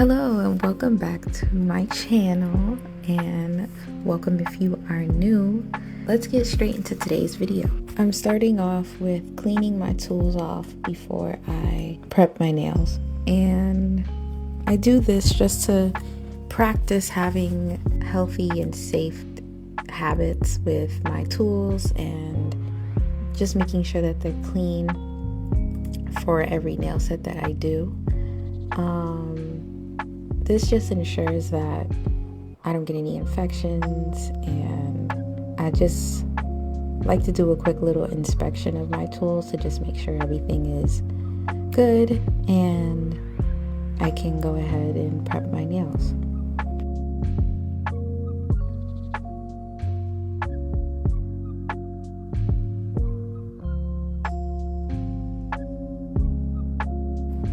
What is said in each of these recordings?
Hello and welcome back to my channel, and welcome if you are new. Let's get straight into today's video. I'm starting off with cleaning my tools off before I prep my nails, and I do this just to practice having healthy and safe habits with my tools and just making sure that they're clean for every nail set that I do. This just ensures that I don't get any infections, and I just like to do a quick little inspection of my tools to just make sure everything is good and I can go ahead and prep my nails.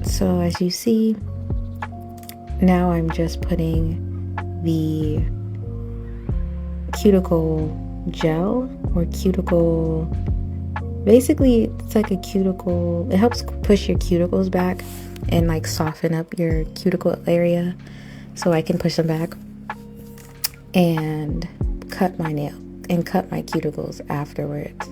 So as you see, now I'm just putting the cuticle gel or cuticle, basically it's like a cuticle, it helps push your cuticles back and like soften up your cuticle area so I can push them back and cut my nail and cut my cuticles afterwards.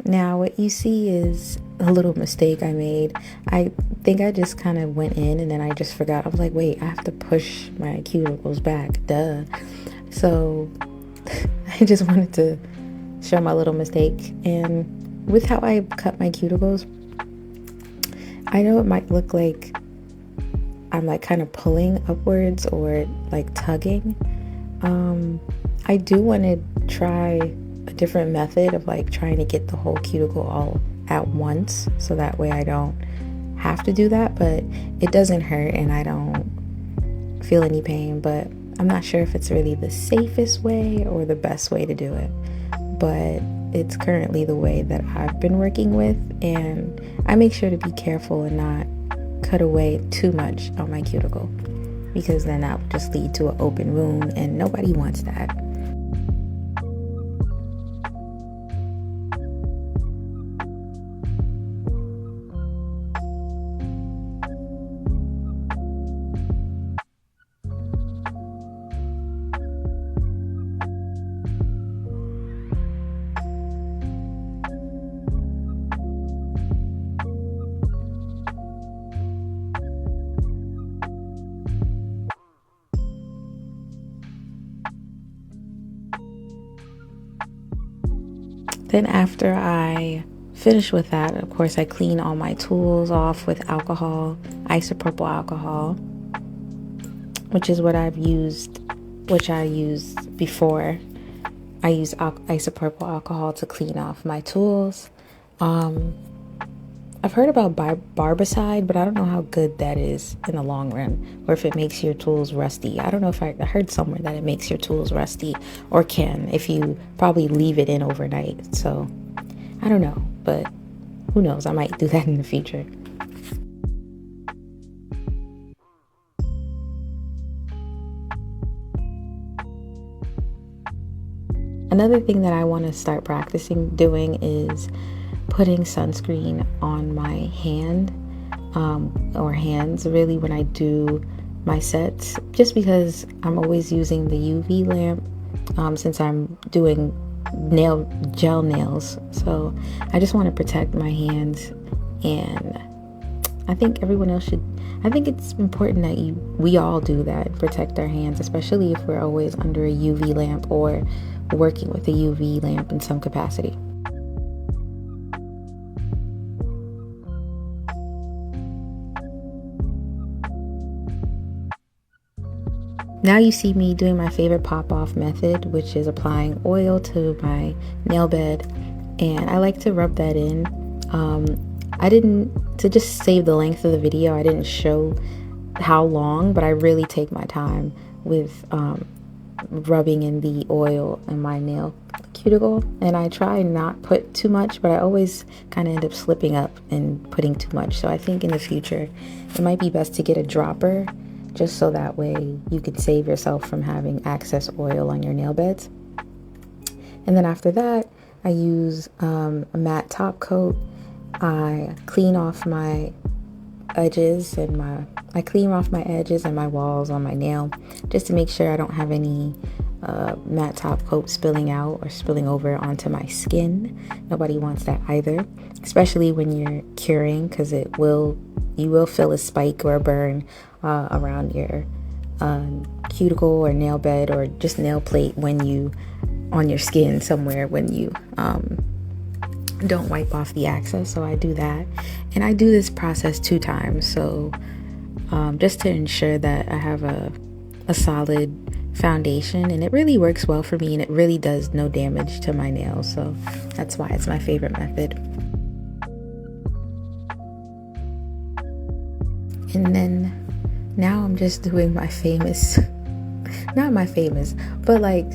Now what you see is a little mistake I made. I think I just kind of went in and then I just forgot. I was like, wait, I have to push my cuticles back, duh. So I just wanted to show my little mistake. And with how I cut my cuticles, I know it might look like I'm like kind of pulling upwards or like tugging. I do want to try a different method of like trying to get the whole cuticle all at once, so that way I don't have to do that, but it doesn't hurt and I don't feel any pain. But I'm not sure if it's really the safest way or the best way to do it, but it's currently the way that I've been working with, and I make sure to be careful and not cut away too much on my cuticle, because then that will just lead to an open wound and nobody wants that. Then after I finish with that, of course, I clean all my tools off with alcohol, isopropyl alcohol, which is what I've used, which I used before. I use isopropyl alcohol to clean off my tools. I've heard about barbicide, but I don't know how good that is in the long run, or if it makes your tools rusty. I don't know if I heard somewhere that it makes your tools rusty, or can, if you probably leave it in overnight. So I don't know, but who knows, I might do that in the future. Another thing that I want to start practicing doing is putting sunscreen on my hand, or hands really, when I do my sets, just because I'm always using the UV lamp since I'm doing gel nails. So I just want to protect my hands, and I think everyone else should. I think it's important that we all do that, protect our hands, especially if we're always under a UV lamp or working with a UV lamp in some capacity. Now you see me doing my favorite pop-off method, which is applying oil to my nail bed, and I like to rub that in. To just save the length of the video, I didn't show how long, but I really take my time with rubbing in the oil in my nail cuticle, and I try not put too much, but I always kind of end up slipping up and putting too much. So I think in the future it might be best to get a dropper just so that way you can save yourself from having excess oil on your nail beds. And then after that, I use a matte top coat. I clean off my edges and my walls on my nail, just to make sure I don't have any matte top coat spilling out or spilling over onto my skin. Nobody wants that either, especially when you're curing, because you will feel a spike or a burn around your cuticle or nail bed or just nail plate on your skin somewhere when you don't wipe off the excess. So I do that, and I do this process 2 times, so just to ensure that I have a solid foundation, and it really works well for me, and it really does no damage to my nails, so that's why it's my favorite method. And then now I'm just doing my famous not my famous, but like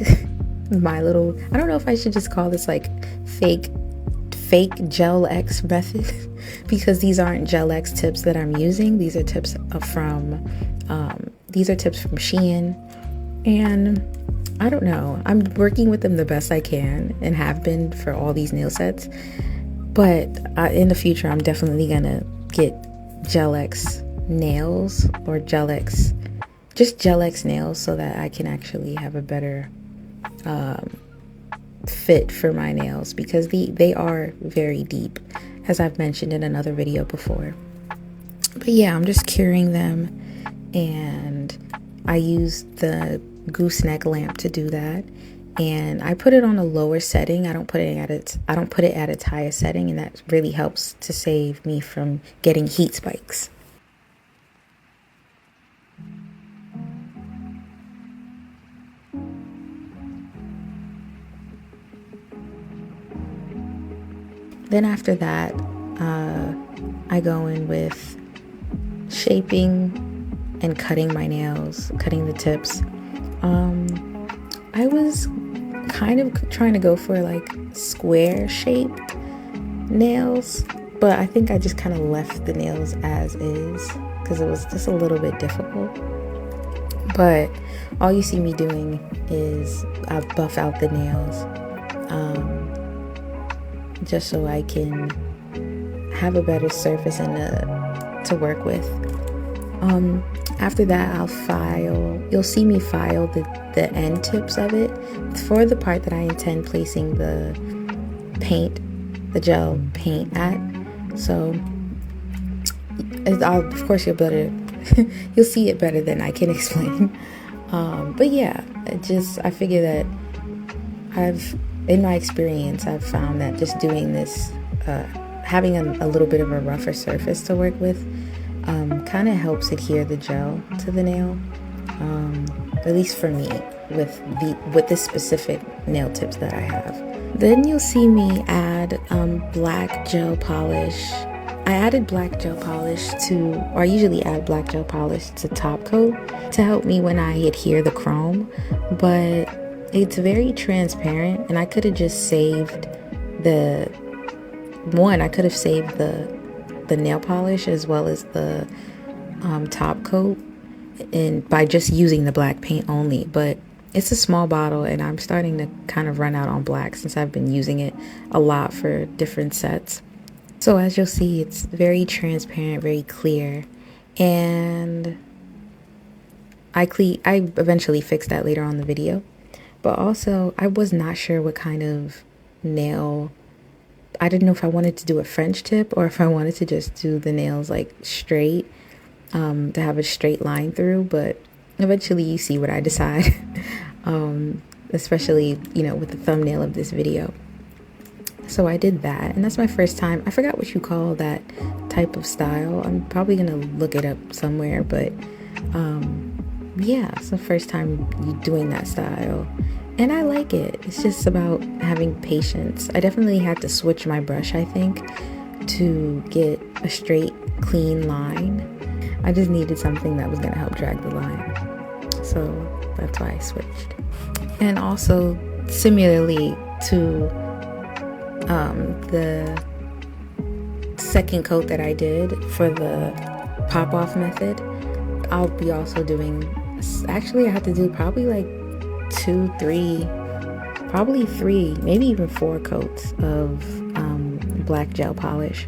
my little, I don't know if I should just call this like fake Gel X method because these aren't Gel X tips that I'm using. These are tips from Shein, and I don't know, I'm working with them the best I can and have been for all these nail sets, but in the future I'm definitely gonna get Gel X nails or Gel X nails so that I can actually have a better fit for my nails, because they are very deep, as I've mentioned in another video before. But yeah, I'm just curing them, and I use the gooseneck lamp to do that, and I put it on a lower setting. I don't put it at its highest setting, and that really helps to save me from getting heat spikes. Then after that, I go in with shaping and cutting my nails, cutting the tips. I was kind of trying to go for like square shaped nails, but I think I just kind of left the nails as is because it was just a little bit difficult. But all you see me doing is I buff out the nails, just so I can have a better surface and to work with. After that, I'll file. You'll see me file the end tips of it for the part that I intend placing the gel paint at. So, of course, you'll see it better than I can explain. But yeah, I figure that in my experience, I've found that just doing this, having a little bit of a rougher surface to work with, kind of helps adhere the gel to the nail, at least for me, with the specific nail tips that I have. Then you'll see me add black gel polish. I added black gel polish I usually add black gel polish to top coat to help me when I adhere the chrome, but it's very transparent, and I could have just saved the nail polish as well as the top coat, and by just using the black paint only. But it's a small bottle, and I'm starting to kind of run out on black since I've been using it a lot for different sets. So as you'll see, it's very transparent, very clear, and I eventually fixed that later on in the video. But also, I was not sure what kind of nail. I didn't know if I wanted to do a French tip or if I wanted to just do the nails like straight, to have a straight line through. But eventually you see what I decide, especially, with the thumbnail of this video. So I did that, and that's my first time. I forgot what you call that type of style. I'm probably going to look it up somewhere, but yeah, it's the first time doing that style. And I like it. It's just about having patience. I definitely had to switch my brush, I think, to get a straight, clean line. I just needed something that was going to help drag the line. So that's why I switched. And also, similarly to the second coat that I did for the pop-off method, I'll be also doing, actually I have to do probably like 2, 3, probably 3, maybe even 4 coats of black gel polish.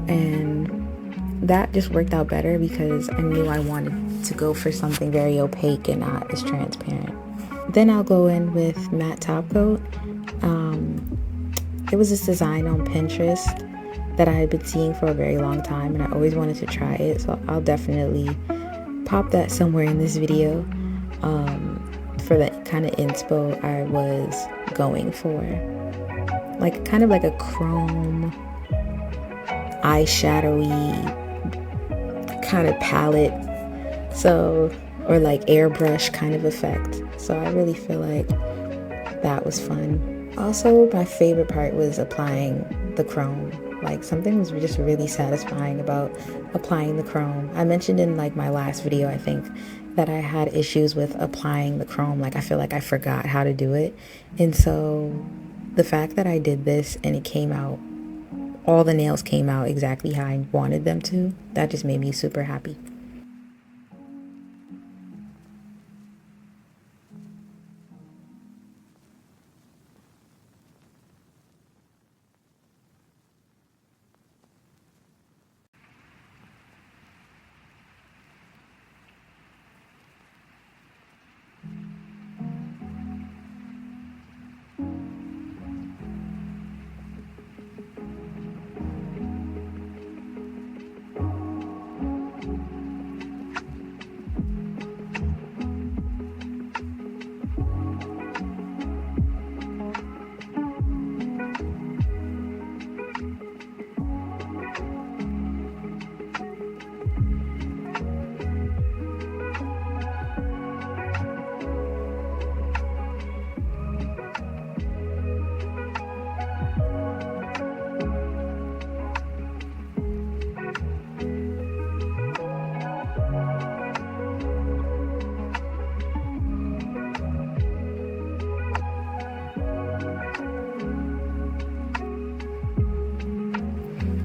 And that just worked out better because I knew I wanted to go for something very opaque and not as transparent. Then I'll go in with matte top coat. It was this design on Pinterest that I had been seeing for a very long time, and I always wanted to try it, so I'll definitely pop that somewhere in this video for the kind of inspo I was going for. Like kind of like a chrome eyeshadowy kind of palette, so, or like airbrush kind of effect. So I really feel like that was fun. Also, my favorite part was applying the chrome. Like something was just really satisfying about applying the chrome. I mentioned in like my last video, I think, that I had issues with applying the chrome. Like I feel like I forgot how to do it. And so the fact that I did this and it came out, all the nails came out exactly how I wanted them to, that just made me super happy.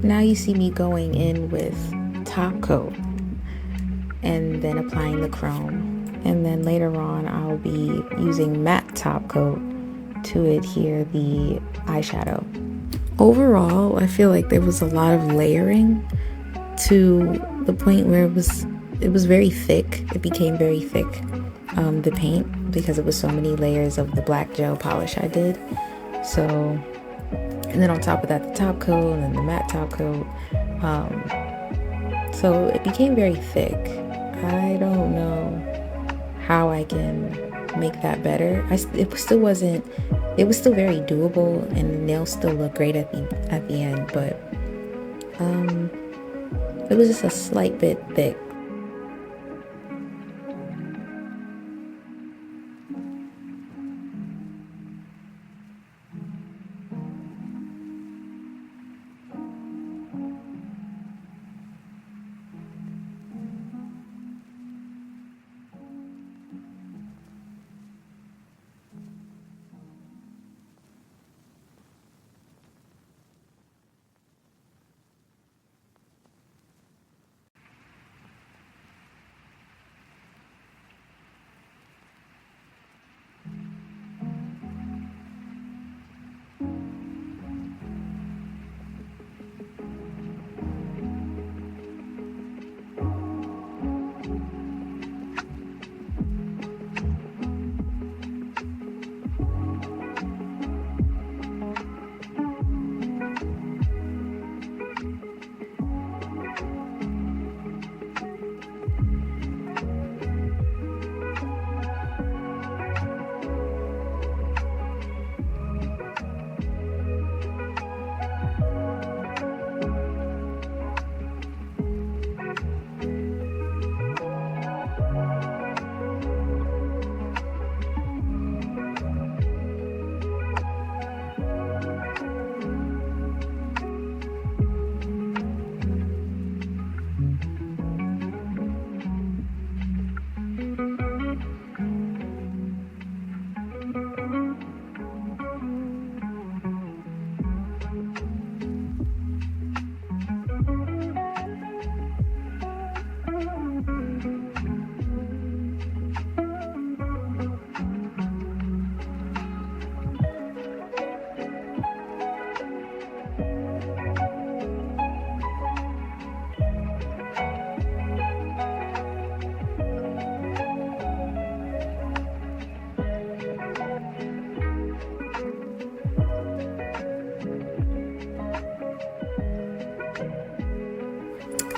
Now you see me going in with top coat and then applying the chrome. And then later on, I'll be using matte top coat to adhere the eyeshadow. Overall, I feel like there was a lot of layering to the point where it was very thick. It became very thick, the paint, because it was so many layers of the black gel polish I did. So, and then on top of that, the top coat and then the matte top coat. So it became very thick. I don't know how I can make that better. It was still very doable, and the nails still look great at the end, but it was just a slight bit thick.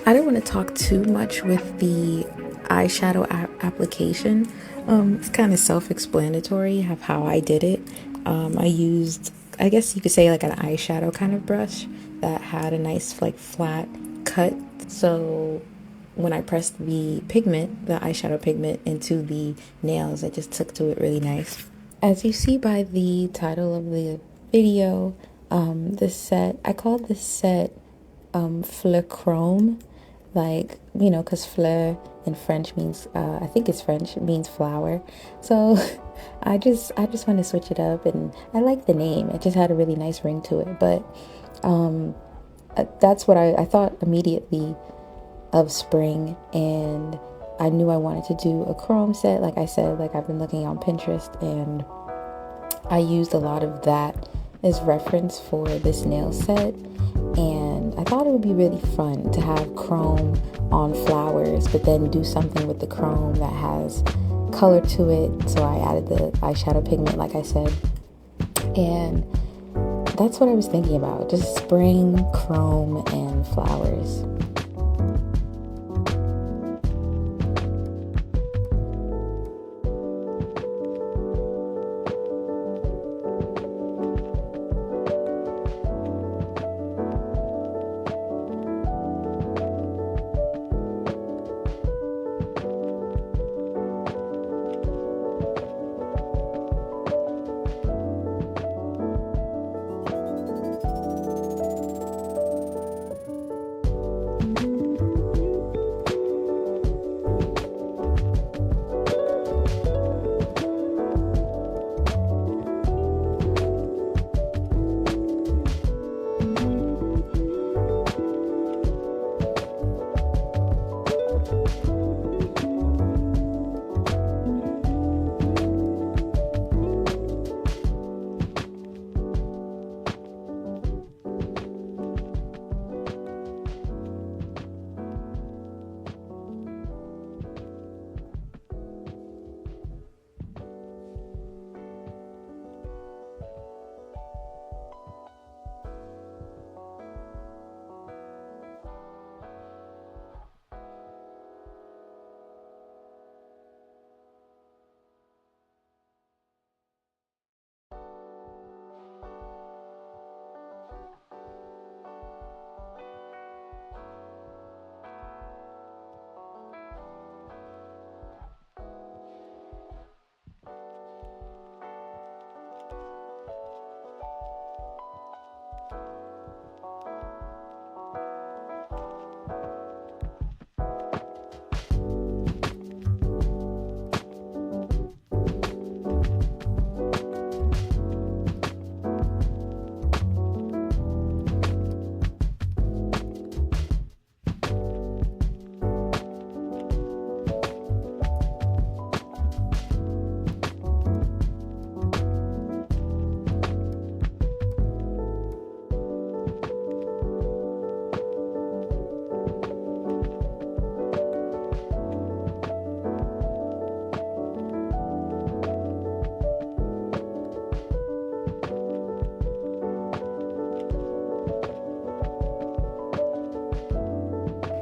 I don't want to talk too much with the eyeshadow application. It's kind of self-explanatory of how I did it. I used, I guess you could say, like an eyeshadow kind of brush that had a nice like flat cut. So when I pressed the pigment, the eyeshadow pigment, into the nails, I just took to it really nice. As you see by the title of the video, this set, I called this set Fleur Chrome, like, you know, because Fleur in French means, I think it's French, it means flower. So I just want to switch it up, and I like the name. It just had a really nice ring to it. But that's what I thought immediately of spring, and I knew I wanted to do a chrome set. Like I said, like I've been looking on Pinterest, and I used a lot of that as reference for this nail set, and I thought it would be really fun to have chrome on flowers, but then do something with the chrome that has color to it. So I added the eyeshadow pigment, like I said, and that's what I was thinking about, just spring, chrome, and flowers.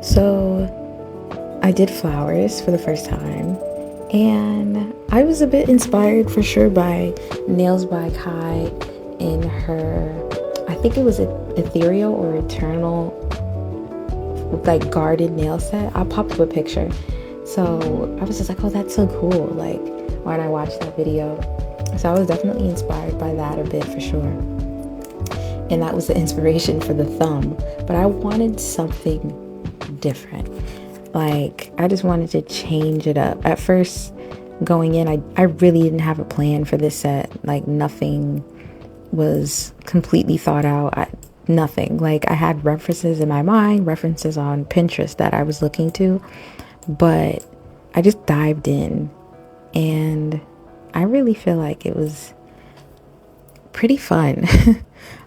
So I did flowers for the first time, and I was a bit inspired for sure by Nails by Kai in her, I think it was an ethereal or eternal, like guarded nail set. I'll pop up a picture. So I was just like, oh, that's so cool, like when I watched that video. So I was definitely inspired by that a bit for sure. And that was the inspiration for the thumb. But I wanted something different. Like, I just wanted to change it up. At first, going in, I really didn't have a plan for this set. Like, nothing was completely thought out. Nothing. Like, I had references in my mind, references on Pinterest that I was looking to, but I just dived in, and I really feel like it was pretty fun.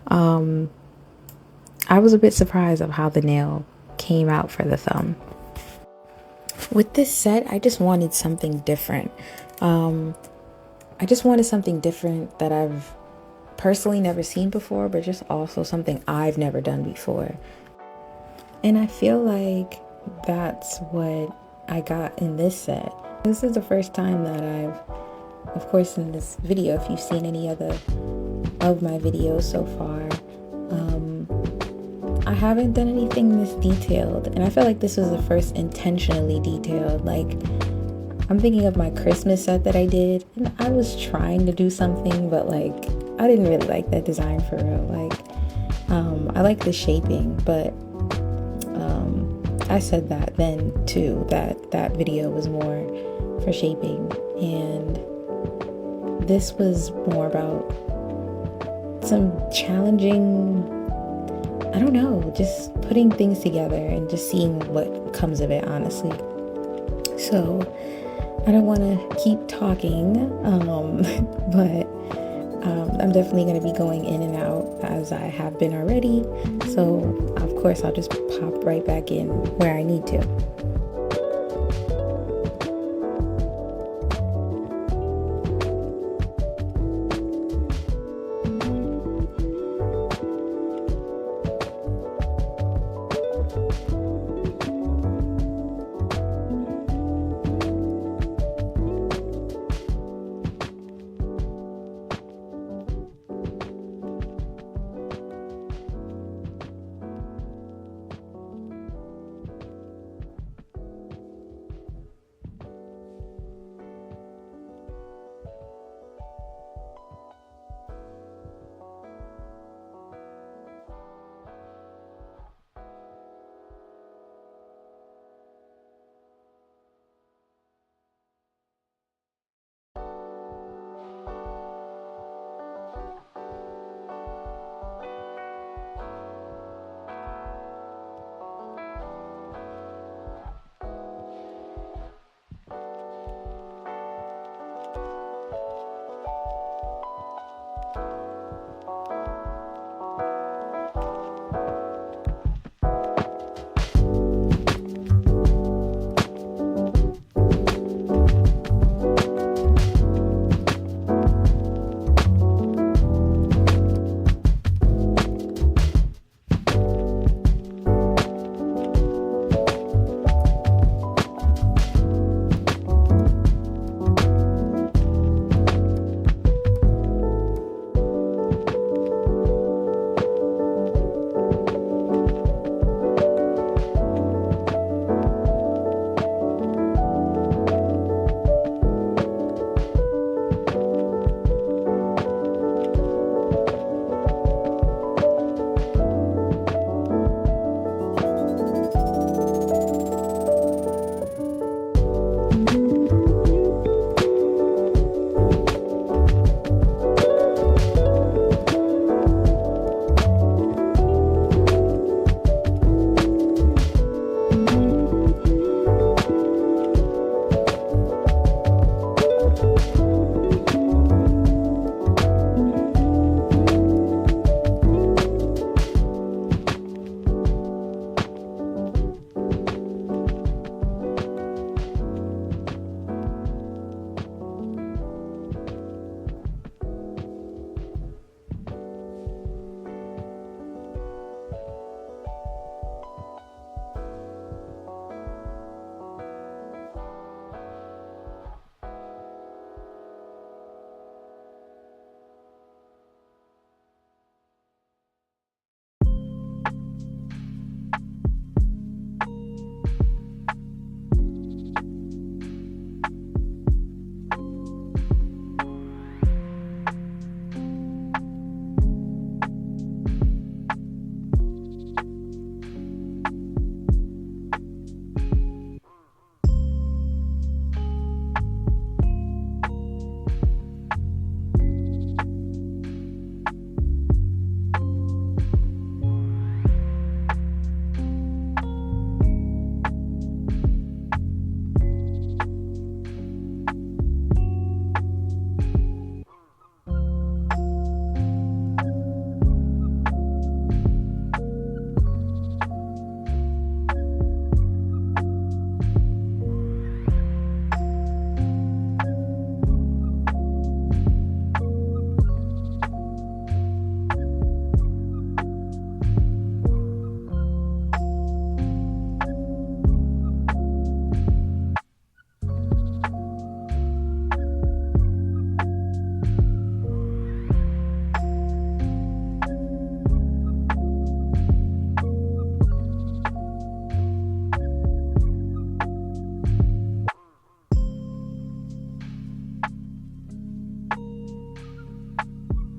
I was a bit surprised of how the nail came out for the thumb. With this set, I just wanted something different. I just wanted something different that I've personally never seen before, but just also something I've never done before. And I feel like that's what I got in this set. This is the first time that of course in this video, if you've seen any other of my videos so far, I haven't done anything this detailed, and I feel like this was the first intentionally detailed. Like, I'm thinking of my Christmas set that I did, and I was trying to do something, but like, I didn't really like that design for real. Like, I like the shaping, but I said that then too, that video was more for shaping, and this was more about some challenging, I don't know, just putting things together and just seeing what comes of it, honestly. So I don't want to keep talking, but I'm definitely going to be going in and out as I have been already. So of course I'll just pop right back in where I need to.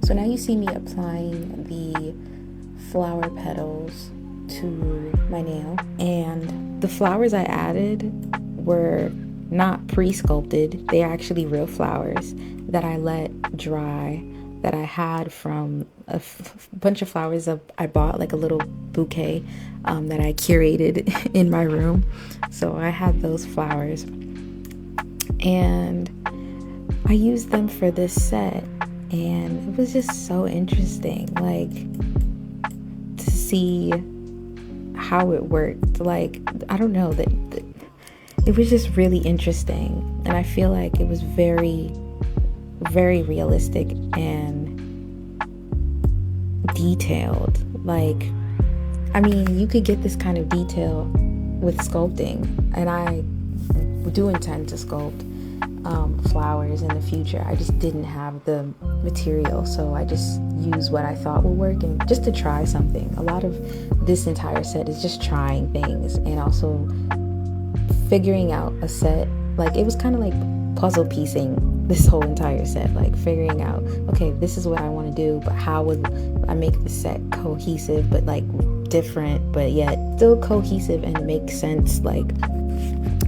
So now you see me applying the flower petals to my nail, and the flowers I added were not pre-sculpted. They're actually real flowers that I let dry, that I had from a bunch of flowers that I bought, like a little bouquet that I curated in my room. So I had those flowers and I used them for this set, and it was just so interesting, like, to see how it worked. Like, I don't know, that it was just really interesting, and I feel like it was very, very realistic and detailed. Like, I mean, you could get this kind of detail with sculpting, and I do intend to sculpt flowers in the future. I just didn't have the material, so I just used what I thought would work, and just to try something. A lot of this entire set is just trying things and also figuring out a set. Like, it was kind of like puzzle piecing this whole entire set, like figuring out, okay, this is what I want to do, but how would I make the set cohesive, but like different, but yet still cohesive and make sense. Like,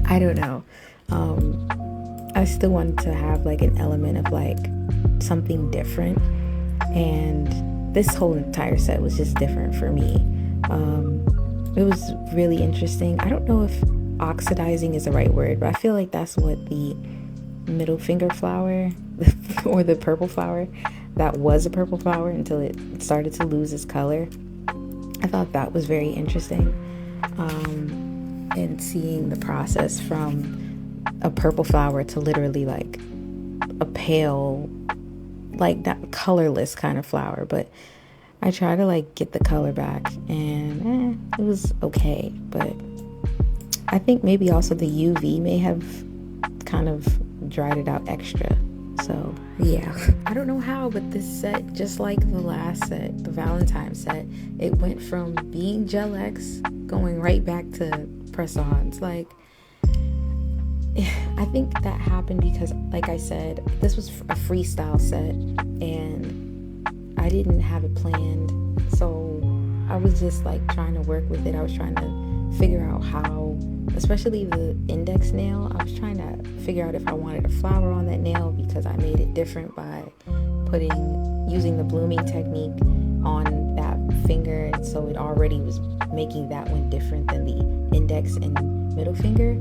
I don't know. I still wanted to have like an element of like something different, and this whole entire set was just different for me. It was really interesting. I don't know if oxidizing is the right word, but I feel like that's what the middle finger flower or the purple flower, that was a purple flower until it started to lose its color. I thought that was very interesting, and seeing the process from a purple flower to literally like a pale, like not colorless kind of flower. But I tried to like get the color back, and it was okay. But I think maybe also the UV may have kind of dried it out extra. So yeah, I don't know how, but this set, just like the last set, the Valentine set, it went from being Gel X going right back to press-ons. Like, I think that happened because, like I said, this was a freestyle set and I didn't have it planned. So I was just like trying to work with it. I was trying to figure out how, especially the index nail, I was trying to figure out if I wanted a flower on that nail, because I made it different by using the blooming technique on that finger. And so it already was making that one different than the index and middle finger.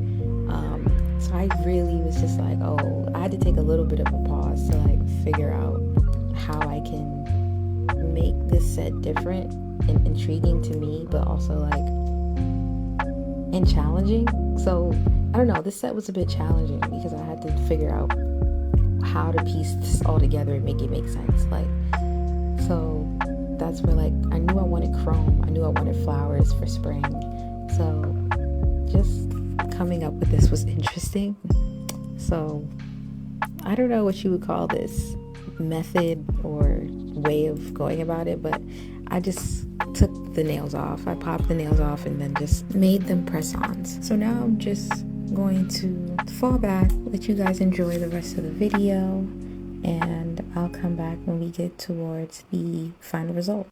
So I really was just like, oh, I had to take a little bit of a pause to like figure out how I can make this set different and intriguing to me, but also like and challenging. So I don't know, this set was a bit challenging because I had to figure out how to piece this all together and make it make sense. Like, so that's where like I knew I wanted chrome, I knew I wanted flowers for spring. So just coming up with this was interesting. So I don't know what you would call this method or way of going about it, but I just took the nails off. I popped the nails off and then just made them press-ons. So now I'm just going to fall back, let you guys enjoy the rest of the video, and I'll come back when we get towards the final result.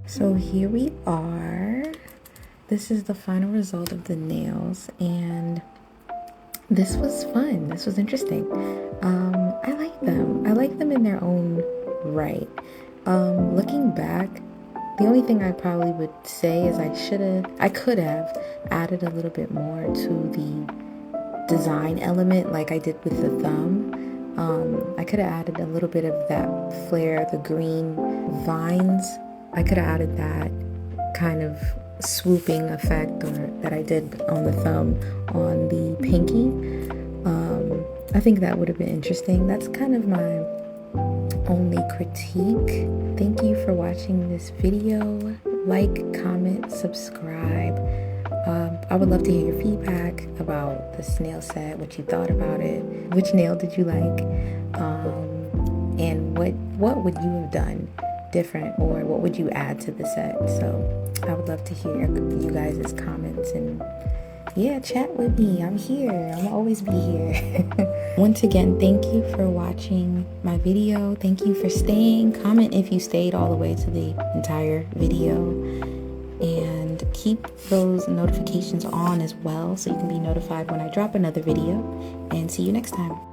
So here we are. This is the final result of the nails, and this was fun. This was interesting. I like them. I like them in their own right. Looking back, the only thing I probably would say is I could have added a little bit more to the design element like I did with the thumb. I could have added a little bit of that Fleur, the green vines. I could have added that kind of swooping effect that I did on the thumb on the pinky. I think that would have been interesting. That's kind of my only critique. Thank you for watching this video. Like, comment, subscribe. I would love to hear your feedback about this nail set, what you thought about it, which nail did you like, and what would you have done different, or what would you add to the set. So I would love to hear you guys' comments, and yeah, chat with me. I'm here. I'll always be here. Once again, thank you for watching my video. Thank you for staying. Comment if you stayed all the way to the entire video, and keep those notifications on as well so you can be notified when I drop another video, and see you next time.